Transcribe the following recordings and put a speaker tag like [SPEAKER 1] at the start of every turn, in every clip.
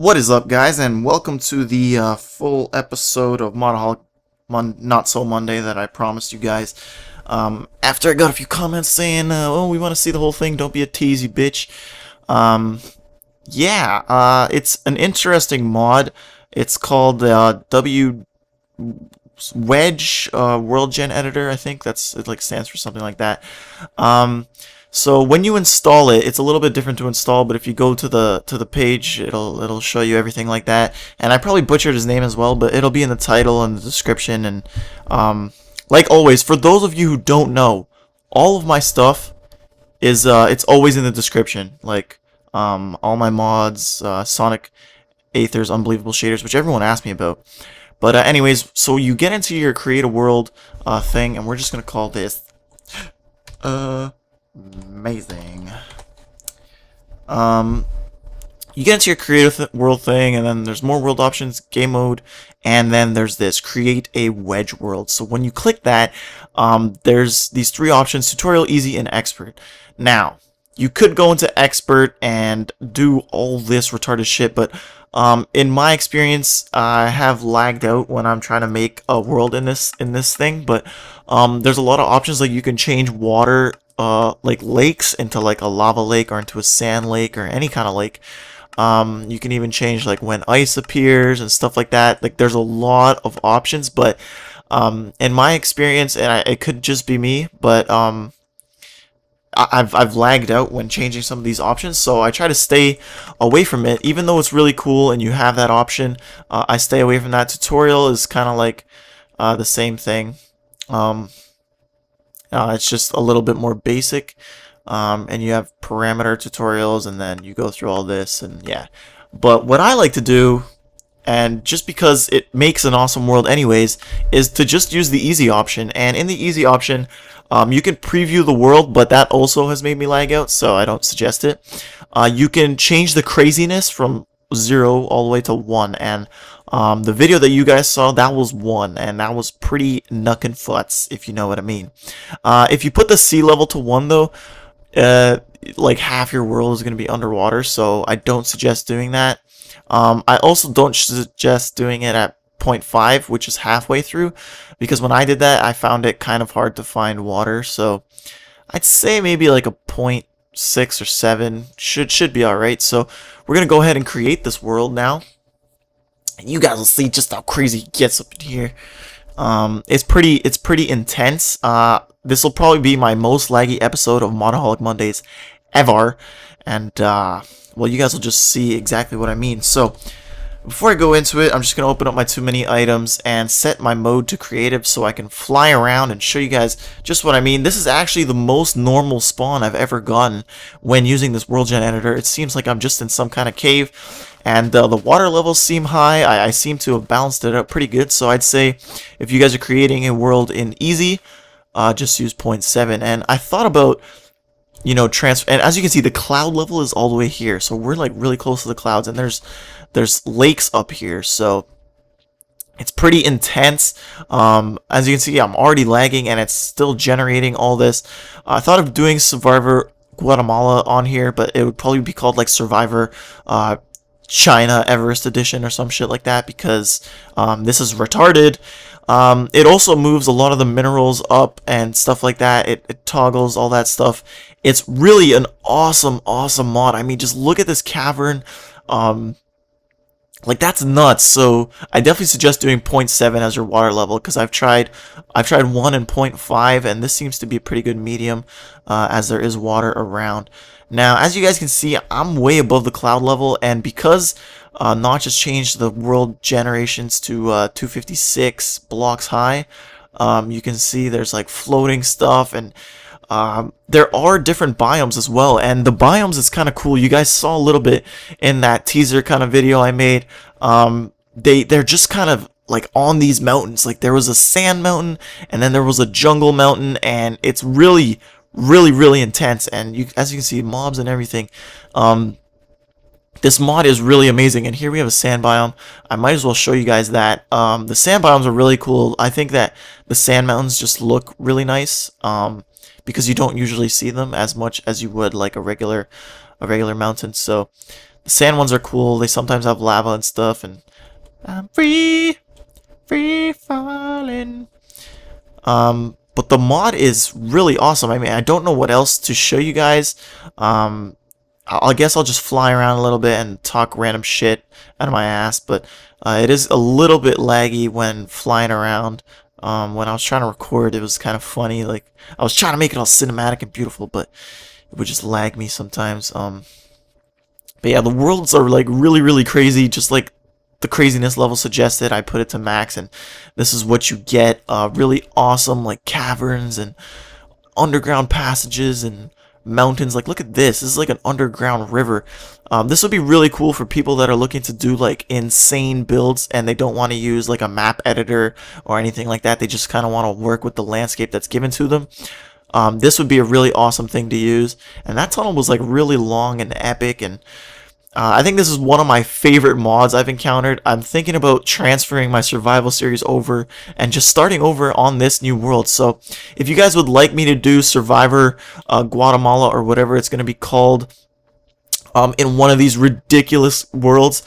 [SPEAKER 1] What is up, guys, and welcome to the full episode of Modaholic Not So Monday that I promised you guys. After I got a few comments saying, "Oh, we want to see the whole thing. Don't be a tease, you bitch." It's an interesting mod. It's called WEDGE World Gen Editor. I think it like stands for something like that. So when you install it, it's a little bit different to install, but if you go to the page, it'll show you everything like that. And I probably butchered his name as well, but it'll be in the title and the description. And like always, for those of you who don't know, all of my stuff is it's always in the description. Like all my mods, Sonic Aether's Unbelievable Shaders, which everyone asked me about. But anyways, so you get into your create a world thing, and we're just gonna call this amazing. You get into your creative world thing, and then there's more world options, game mode, and then there's this create a wedge world. So when you click that, there's these three options: tutorial, easy, and expert. Now you could go into expert and do all this retarded shit, but in my experience, I have lagged out when I'm trying to make a world in this thing. But there's a lot of options, like you can change water like lakes into like a lava lake or into a sand lake or any kind of lake. You can even change like when ice appears and stuff like that. Like there's a lot of options, but in my experience, and it could just be me, but I've lagged out when changing some of these options, so I try to stay away from it. Even though it's really cool and you have that option, I stay away from that. Tutorial is kind of like the same thing. It's just a little bit more basic, and you have parameter tutorials, and then you go through all this, and yeah. But what I like to do, and just because it makes an awesome world anyways, is to just use the easy option. And in the easy option, you can preview the world, but that also has made me lag out, so I don't suggest it. You can change the craziness from 0 all the way to 1, and the video that you guys saw, that was 1, and that was pretty knuckin' futs, if you know what I mean. If you put the sea level to 1 though, like half your world is going to be underwater, so I don't suggest doing that. I also don't suggest doing it at 0.5, which is halfway through, because when I did that, I found it kind of hard to find water. So I'd say maybe like a 0.6 or 7 should be all right. So we're gonna go ahead and create this world now, and you guys will see just how crazy it gets up in here. It's pretty intense. This will probably be my most laggy episode of Modaholic Mondays ever, and well, you guys will just see exactly what I mean. So before I go into it, I'm just going to open up my too many items and set my mode to creative so I can fly around and show you guys just what I mean. This is actually the most normal spawn I've ever gotten when using this World Gen Editor. It seems like I'm just in some kind of cave, and the water levels seem high. I seem to have balanced it out pretty good, so I'd say if you guys are creating a world in easy, just use 0.7. And I thought about, you know, transfer, and as you can see, the cloud level is all the way here, so we're like really close to the clouds, and there's lakes up here, so it's pretty intense. As you can see, I'm already lagging, and it's still generating all this. I thought of doing Survivor Guatemala on here, but it would probably be called like Survivor China Everest Edition or some shit like that, because this is retarded. It also moves a lot of the minerals up and stuff like that. It toggles all that stuff. It's really an awesome mod. I mean, just look at this cavern. Like, that's nuts. So I definitely suggest doing 0.7 as your water level, because I've tried 1 and 0.5, and this seems to be a pretty good medium, as there is water around. Now, as you guys can see, I'm way above the cloud level, and because Notch has changed the world generations to 256 blocks high, you can see there's like floating stuff, and there are different biomes as well, and the biomes is kind of cool. You guys saw a little bit in that teaser kind of video I made. They're just kind of like on these mountains. Like there was a sand mountain, and then there was a jungle mountain, and it's really intense. And as you can see, mobs and everything. This mod is really amazing, and here we have a sand biome. I might as well show you guys that. The sand biomes are really cool. I think that the sand mountains just look really nice, because you don't usually see them as much as you would like a regular mountain. So The sand ones are cool. They sometimes have lava and stuff, and I'm free, free falling. But the mod is really awesome. I mean, I don't know what else to show you guys. I guess I'll just fly around a little bit and talk random shit out of my ass, but it is a little bit laggy when flying around. When I was trying to record, it was kind of funny. Like, I was trying to make it all cinematic and beautiful, but it would just lag me sometimes. But yeah, the worlds are like really crazy, just like the craziness level suggested. I put it to max, and this is what you get. Really awesome, like caverns and underground passages and mountains. Like, look at this. This is like an underground river. This would be really cool for people that are looking to do like insane builds and they don't want to use like a map editor or anything like that. They just kind of want to work with the landscape that's given to them. This would be a really awesome thing to use. And that tunnel was like really long and epic, and I think this is one of my favorite mods I've encountered. I'm thinking about transferring my survival series over and just starting over on this new world. So if you guys would like me to do Survivor Guatemala or whatever it's going to be called, in one of these ridiculous worlds,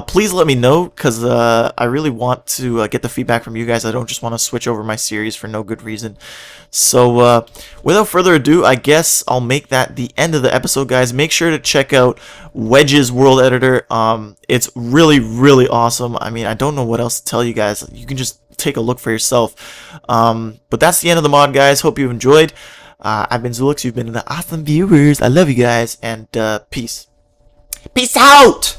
[SPEAKER 1] please let me know, because I really want to get the feedback from you guys. I don't just want to switch over my series for no good reason. So without further ado, I guess I'll make that the end of the episode, guys. Make sure to check out WEDGE's world editor. It's really awesome. I mean, I don't know what else to tell you guys. You can just take a look for yourself. But that's the end of the mod, guys. Hope you've enjoyed. I've been Zulix. You've been the awesome viewers. I love you guys, and peace. Peace out!